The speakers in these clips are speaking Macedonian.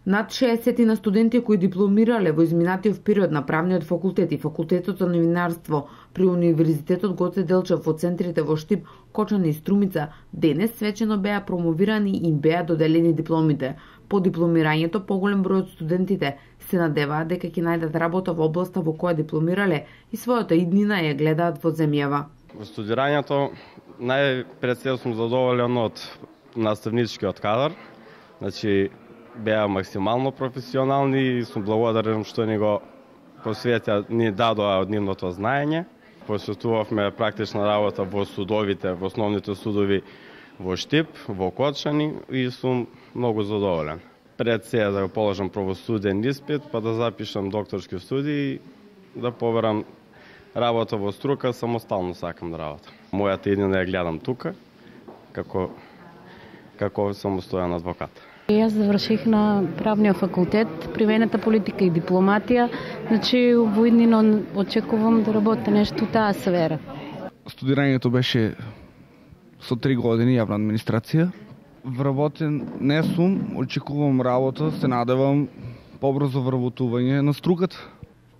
Над 60 на студенти кои дипломирале во изминатиот период на правниот факултет и факултетот за новинарство при Универзитетот Гоце Делчев во центрите во Штип, Кочани и Струмица денес свечено беа промовирани и им беа доделени дипломите. По дипломирањето поголем број од студентите се надеваат дека ќе најдат работа во областа во која дипломирале и својата иднина ја гледаат во земјава. Во студирањето најпред се сум задоволен од наставничкиот кадар. Значи беа максимално професионални и сум благодарен што ни го посветија, ни дадоа од нивното знаење. Посветувавме практична работа во судовите, во основните судови во Штип, во Кочани и сум многу задоволен. Пред се да го положам правосуден испит, па да запишам докторски студии, да поверам работа во струка, самостално сакам да работам. Мојата иднина ја гледам тука, како самостоен адвокат. Јас заврших на правниот факултет, привенета политика и дипломатија, значи во иднина очекувам да работя нешто у таа сфера. Студирањето беше со 3 години јавна администрација. Вработен не сум, очекувам работа, се надевам побрзо вработување на струката.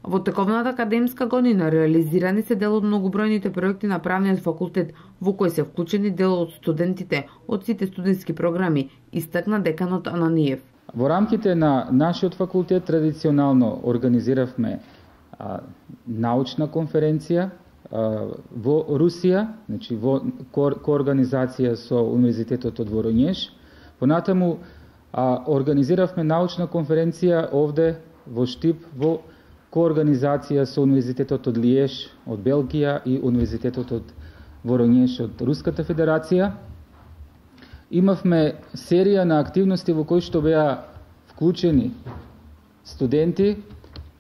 Во тековната академска година реализирани се дел од многобројните проекти на правниот факултет, во кои се вклучени дел од студентите од сите студентски програми, истакна деканот Ананиев. Во рамките на нашиот факултет традиционално организиравме научна конференција во Русија, значи во коорганизација со Универзитетот од Воронеж. Понатаму организиравме научна конференција овде во Штип во коорганизација со Универзитетот од Лиеж од Белгија и Универзитетот од Воронеж од Руската Федерација. Имавме серија на активности во кои што беа вклучени студенти,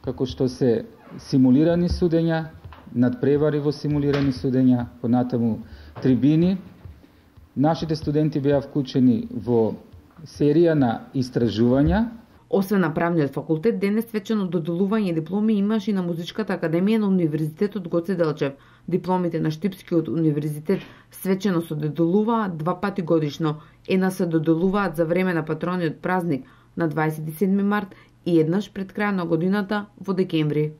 како што се симулирани судења, надпревари во симулирани судења, понатаму трибини. Нашите студенти беа вклучени во серија на истражувања. Освен на правниот факултет, денес свечено доделување дипломи имаше и на Музичката академија на Универзитетот Гоце Делчев. Дипломите на Штипскиот универзитет свечено се доделуваат 2 пати годишно. Една се доделуваат за време на патрониот празник на 27 март и еднаш пред крај на годината во декември.